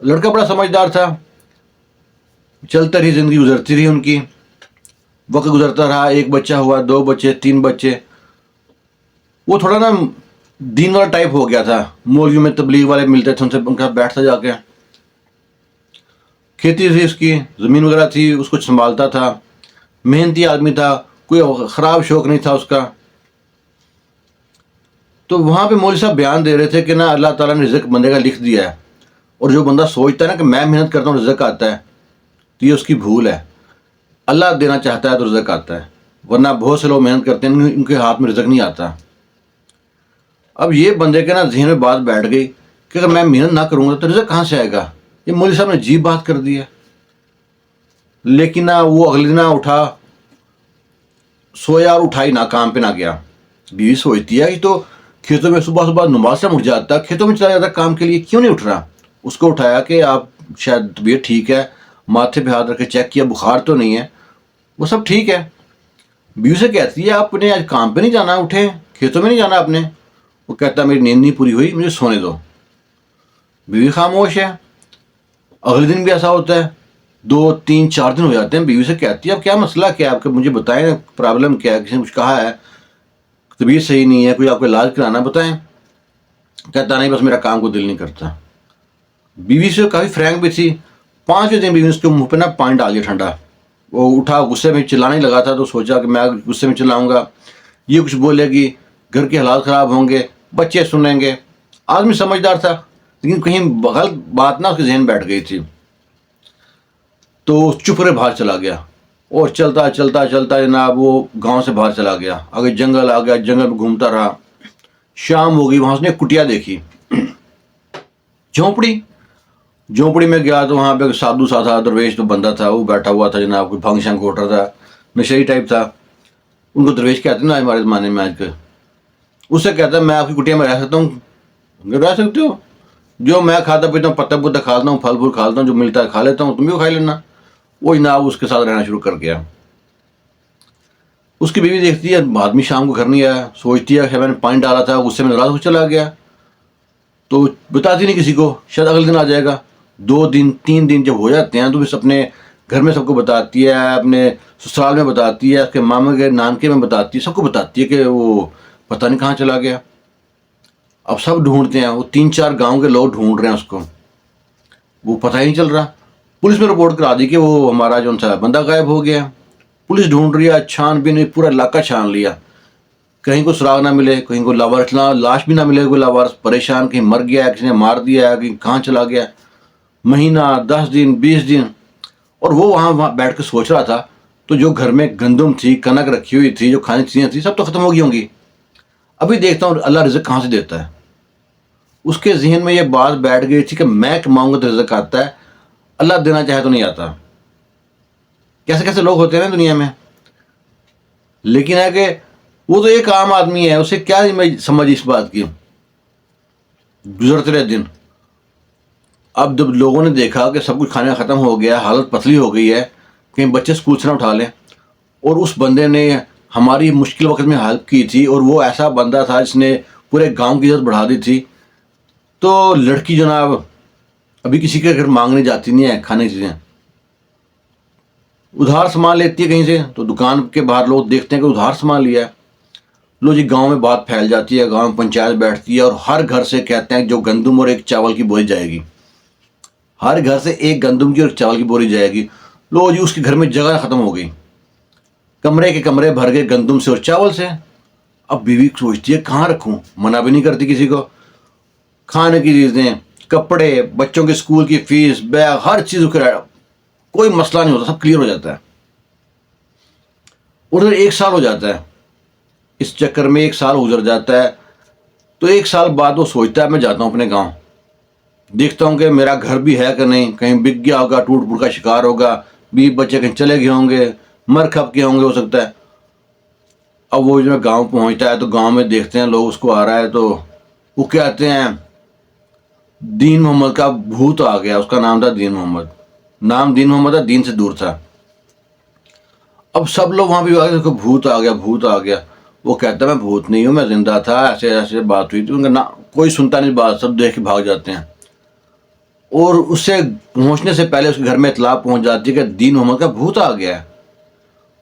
لڑکا بڑا سمجھدار تھا، چلتا رہی زندگی، گزرتی رہی ان کی، وقت گزرتا رہا، ایک بچہ ہوا، 2 بچے، 3 بچے. وہ تھوڑا نا دین والا ٹائپ ہو گیا تھا، مولویوں میں تبلیغ والے ملتے تھے، ان سے ان کا بیٹھتا جا کے. کھیتی تھی اس کی، زمین وغیرہ تھی، اس کو سنبھالتا تھا، محنتی آدمی تھا، کوئی خراب شوق نہیں تھا اس کا. تو وہاں پہ مولوی صاحب بیان دے رہے تھے کہ نا اللہ تعالیٰ نے رزق بندے کا لکھ دیا ہے، اور جو بندہ سوچتا ہے نا کہ میں محنت کرتا ہوں رزق آتا ہے، تو یہ اس کی بھول ہے. اللہ دینا چاہتا ہے تو رزق آتا ہے، ورنہ بہت سے لوگ محنت کرتے ہیں ان کے ہاتھ میں رزق نہیں آتا. اب یہ بندے کے نا ذہن میں بات بیٹھ گئی کہ اگر میں محنت نہ کروں گا تو رزق کہاں سے آئے گا. یہ مولوی صاحب نے عجیب بات کر دی ہے. لیکن وہ اگلے دن اٹھا، سویا اور اٹھائی نہ، کام پہ نہ گیا. بیوی سوچتی ہے کہ تو کھیتوں میں صبح صبح نماز سے اٹھ جاتا، کھیتوں میں چلا جاتا کام کے لیے، کیوں نہیں اٹھ رہا. اس کو اٹھایا کہ آپ شاید طبیعت ٹھیک ہے، ماتھے پہ ہاتھ رکھ کے چیک کیا، بخار تو نہیں ہے، وہ سب ٹھیک ہے. بیوی سے کہتی ہے آپ نے آج کام پہ نہیں جانا، اٹھیں، کھیتوں میں نہیں جانا آپ نے. وہ کہتا ہے میری نیند نہیں پوری ہوئی، مجھے سونے دو. بیوی خاموش ہے. اگلے دن بھی ایسا ہوتا ہے، 2 3 4 دن ہو جاتے ہیں. بیوی سے کہتی ہے اب کیا مسئلہ کیا ہے آپ کا، مجھے بتائیں پرابلم کیا ہے، کسی نے کچھ کہا ہے، طبیعت صحیح نہیں ہے، کوئی آپ کو علاج کرانا، بتائیں. کہتا نہیں بس میرا کام کو دل نہیں کرتا. بیوی سے کافی فرینک بھی تھی. 5ویں دن بیوی نے اس کے منہ پہ نا پانی ڈال دیا ٹھنڈا. وہ اٹھا، غصے میں چلانے لگا تھا، تو سوچا کہ میں غصے میں چلاؤں گا، یہ کچھ بولے گی، گھر کے حالات خراب ہوں گے، بچے سنیں گے. آدمی سمجھدار تھا، لیکن کہیں غلط بات نہ اس کے ذہن بیٹھ گئی تھی. تو چپ رہے باہر چلا گیا، اور چلتا چلتا چلتا جناب وہ گاؤں سے باہر چلا گیا، آگے جنگل آ گیا، جنگل میں گھومتا رہا. شام ہو گئی، وہاں اس نے ایک کٹیا دیکھی، جھونپڑی میں گیا تو وہاں پہ سادھو سا تھا، درویش تو بندہ تھا، وہ بیٹھا ہوا تھا جناب، کوئی بھنگ شنگ گھوٹ رہا تھا، نشئی ٹائپ تھا. ان کو درویش کہتے ہیں نا ہمارے زمانے میں آج کل. اس سے کہتا ہے میں آپ کی کٹیا میں رہ سکتا ہوں. رہ سکتے ہو، جو میں کھاتا پیتا ہوں، پتا پتا کھاتا ہوں، پھل پھول کھاتا ہوں، جو ملتا ہے کھا لیتا ہوں، تم بھی کھا لینا. وہ جناب اس کے ساتھ رہنا شروع کر گیا. اس کی بیوی دیکھتی ہے آدمی شام کو گھر نہیں آیا، سوچتی ہے کہ میں نے پانی ڈالا تھا، غصے میں ناراض ہو چلا گیا، تو بتاتی نہیں کسی کو، شاید اگلے دن آ جائے گا. 2 دن 3 دن جب ہو جاتے ہیں تو پھر اپنے گھر میں سب کو بتاتی ہے، اپنے سسرال میں بتاتی ہے، اس کے ماما کے نانکے میں بتاتی ہے، سب کو بتاتی ہے کہ وہ پتہ نہیں کہاں چلا گیا. اب سب ڈھونڈتے ہیں، وہ 3 4 گاؤں کے لوگ ڈھونڈ رہے ہیں اس کو، وہ پتہ ہی نہیں چل رہا. پولیس میں رپورٹ کرا دی کہ وہ ہمارا جو تھا بندہ غائب ہو گیا. پولیس ڈھونڈ رہی ہے، چھان بھی نہیں، پورا علاقہ چھان لیا، کہیں کو سراغ نہ ملے، کہیں کو لاوارث لاش بھی نہ ملے، کوئی لاوارث پریشان، کہیں مر گیا ہے، کسی نے مار دیا ہے، کہیں کہاں چلا گیا. مہینہ 10 دن 20 دن، اور وہ وہاں بیٹھ کے سوچ رہا تھا تو جو گھر میں گندم تھی، کنک رکھی ہوئی تھی، جو کھانے کی چیزیں تھیں، سب تو ختم ہو گئی ہوں گی. ابھی دیکھتا ہوں اللہ رزق کہاں سے دیتا ہے. اس کے ذہن میں یہ بات بیٹھ گئی تھی کہ میں کماؤں گا تو رزق آتا ہے، اللہ دینا چاہے تو نہیں آتا. کیسے کیسے لوگ ہوتے ہیں دنیا میں. لیکن ہے کہ وہ تو ایک عام آدمی ہے، اسے کیا سمجھ اس بات کی. گزرتے رہے دن. اب جب لوگوں نے دیکھا کہ سب کچھ کھانا ختم ہو گیا، حالت پتلی ہو گئی ہے، کہیں بچے اسکول سے نہ اٹھا لیں، اور اس بندے نے ہماری مشکل وقت میں ہیلپ کی تھی، اور وہ ایسا بندہ تھا جس نے پورے گاؤں کی عزت بڑھا دی تھی، تو لڑکی جناب ابھی کسی کے گھر مانگنے جاتی نہیں ہے کھانے کی چیزیں، ادھار سامان لیتی ہے کہیں سے. تو دکان کے باہر لوگ دیکھتے ہیں کہ ادھار سامان لیا ہے. لو جی، گاؤں میں بات پھیل جاتی ہے، گاؤں میں پنچایت بیٹھتی ہے، اور ہر گھر سے کہتے ہیں جو گندم اور ایک چاول کی بوری جائے گی، ہر گھر سے ایک گندم کی اور چاول کی بوری جائے گی. لو جی، اس کے گھر میں جگہ ختم ہو گئی، کمرے کے کمرے بھر گئے گندم سے اور چاول سے. اب بیوی سوچتی ہے کہاں رکھوں، منع بھی نہیں کرتی کسی کو. کھانے کی چیزیں، کپڑے، بچوں کے اسکول کی فیس، بیگ، ہر چیز کوئی مسئلہ نہیں ہوتا، سب کلیئر ہو جاتا ہے. ادھر 1 سال ہو جاتا ہے، اس چکر میں 1 سال گزر جاتا ہے. تو 1 سال بعد وہ سوچتا ہے میں جاتا ہوں اپنے گاؤں، دیکھتا ہوں کہ میرا گھر بھی ہے کہ نہیں، کہیں بک گیا ہوگا، ٹوٹ پھوٹ کا شکار ہوگا، بیوی بچے کہیں چلے گئے ہوں گے، مر کھپ کے ہوں گے، ہو سکتا ہے. اب وہ جو گاؤں پہنچتا ہے تو گاؤں میں دیکھتے ہیں لوگ اس کو آ رہا ہے، تو وہ کہتے ہیں دین محمد کا بھوت آ گیا. اس کا نام تھا دین محمد، نام دین محمد تھا، دین سے دور تھا. اب سب لوگ وہاں بھی آگے بھوت آ گیا، بھوت آ گیا. وہ کہتا ہے میں بھوت نہیں ہوں، میں زندہ تھا، ایسے ایسے بات ہوئی تھی. ان کا کوئی سنتا نہیں بات، سب دیکھ کے بھاگ جاتے ہیں. اور اس سے پہنچنے سے پہلے اس کے گھر میں اطلاع پہنچ جاتی ہے کہ دین محمد کا بھوت آ گیا ہے.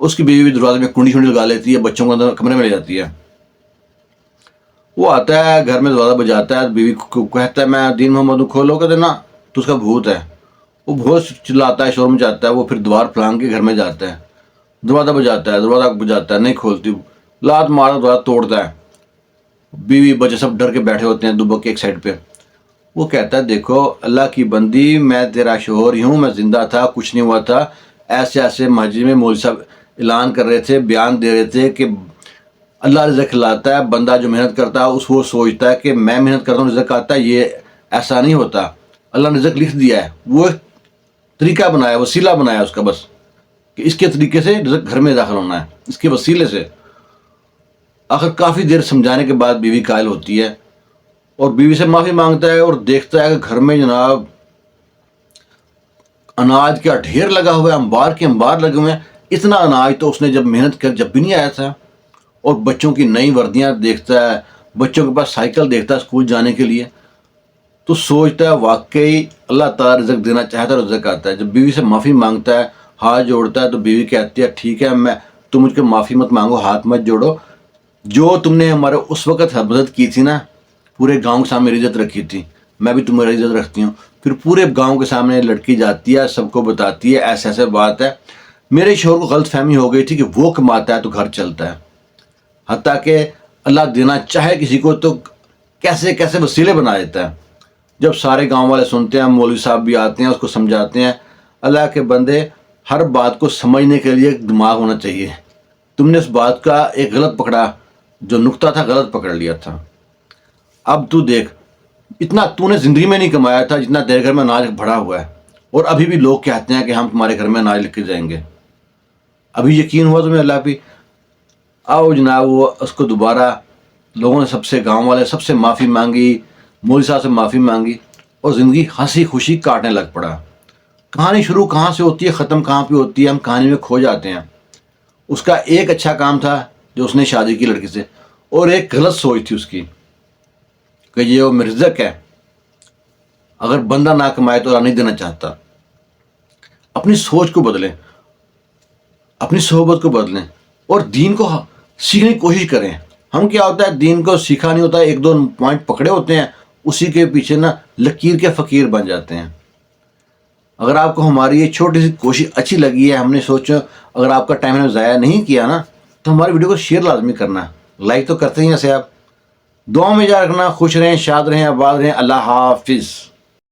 اس کی بیوی بھی دروازے میں کنڈی شنڈی لگا لیتی ہے, بچوں کو اندر کمرے میں لے جاتی ہے. وہ آتا ہے گھر میں دروازہ بجاتا ہے, بیوی کو کہتا ہے میں دین محمد کو کھولو, کہتے نا تو اس کا بھوت ہے. وہ بہت چلاتا ہے, شور مچاتا ہے. وہ پھر دوار پھلانگ کے گھر میں جاتا ہے, دروازہ بجاتا ہے, نہیں کھولتی, لات مارا دروازہ توڑتا ہے. بیوی بچے سب ڈر کے بیٹھے ہوتے ہیں دبک کے ایک سائڈ پہ. وہ کہتا ہے دیکھو اللہ کی بندی, میں تیرا شوہر ہی ہوں, میں زندہ تھا, کچھ نہیں ہوا تھا. ایسے ایسے مسجد میں مولوی صاحب اعلان کر رہے تھے, بیان دے رہے تھے کہ اللہ رزق لاتا ہے, بندہ جو محنت کرتا ہے اس وہ سوچتا ہے کہ میں محنت کرتا ہوں رزق آتا ہے, یہ ایسا نہیں ہوتا. اللہ نے رزق لکھ دیا ہے, وہ ایک طریقہ بنایا, وسیلہ بنایا اس کا, بس کہ اس کے طریقے سے رزق گھر میں داخل ہونا ہے, اس کے وسیلے سے. آخر کافی دیر سمجھانے کے بعد بیوی قائل ہوتی ہے اور بیوی سے معافی مانگتا ہے اور دیکھتا ہے کہ گھر میں جناب اناج کا ڈھیر لگا ہوا ہے, انبار کے انبار لگے ہوئے ہیں. اتنا اناج تو اس نے جب محنت کر جب بھی نہیں آیا تھا. اور بچوں کی نئی وردیاں دیکھتا ہے, بچوں کے پاس سائیکل دیکھتا ہے اسکول جانے کے لیے, تو سوچتا ہے واقعی اللہ تعالیٰ رزق دینا چاہتا ہے, رزق آتا ہے. جب بیوی سے معافی مانگتا ہے, ہاتھ جوڑتا ہے, تو بیوی کہتی ہے ٹھیک ہے, تم مجھ کو معافی مت مانگو, ہاتھ مت جوڑو, جو تم نے ہمارے اس وقت مدد کی تھی نا, پورے گاؤں کے سامنے میری عزت رکھی تھی, میں بھی تمہاری عزت رکھتی ہوں. پھر پورے گاؤں کے سامنے لڑکی جاتی ہے, سب کو بتاتی ہے ایسے ایسے بات ہے, میرے شوہر کو غلط فہمی ہو گئی تھی کہ وہ کماتا ہے تو گھر چلتا ہے, حتیٰ کہ اللہ دینا چاہے کسی کو تو کیسے کیسے وسیلے بنا دیتا ہے. جب سارے گاؤں والے سنتے ہیں, مولوی صاحب بھی آتے ہیں, اس کو سمجھاتے ہیں, اللہ کے بندے ہر بات کو سمجھنے کے لیے ایک دماغ ہونا چاہیے, تم نے اس بات کا ایک غلط پکڑا, جو نقطہ تھا غلط پکڑ لیا تھا. اب تو دیکھ اتنا تو نے زندگی میں نہیں کمایا تھا جتنا تیرے گھر میں اناج بھرا ہوا ہے, اور ابھی بھی لوگ کہتے ہیں کہ ہم تمہارے گھر میں اناج لے کے جائیں گے. ابھی یقین ہوا تمہیں اللہ پہ؟ آؤ جناب, وہ اس کو دوبارہ لوگوں نے سب سے, گاؤں والے سب سے معافی مانگی, مولوی صاحب سے معافی مانگی, اور زندگی ہنسی خوشی کاٹنے لگ پڑا. کہانی شروع کہاں سے ہوتی ہے, ختم کہاں پہ ہوتی ہے, ہم کہانی میں کھو جاتے ہیں. اس کا ایک اچھا کام تھا جو اس نے شادی کی لڑکی سے, اور ایک غلط سوچ تھی اس کی کہ یہ وہ رزق ہے, اگر بندہ نہ کمائے تو اللہ نہیں دینا چاہتا. اپنی سوچ کو بدلیں, اپنی صحبت کو بدلیں, اور دین کو سیکھنے کی کوشش کریں. ہم کیا ہوتا ہے, دین کو سیکھا نہیں ہوتا, ایک دو پوائنٹ پکڑے ہوتے ہیں, اسی کے پیچھے نا لکیر کے فقیر بن جاتے ہیں. اگر آپ کو ہماری یہ چھوٹی سی کوشش اچھی لگی ہے, ہم نے سوچا اگر آپ کا ٹائم ہم نے ضائع نہیں کیا نا, تو ہماری ویڈیو کو شیئر لازمی کرنا, لائک تو کرتے ہی ایسے آپ. دعاؤں میں یاد رکھنا, خوش رہیں, شاد رہیں, آباد رہیں. اللہ حافظ.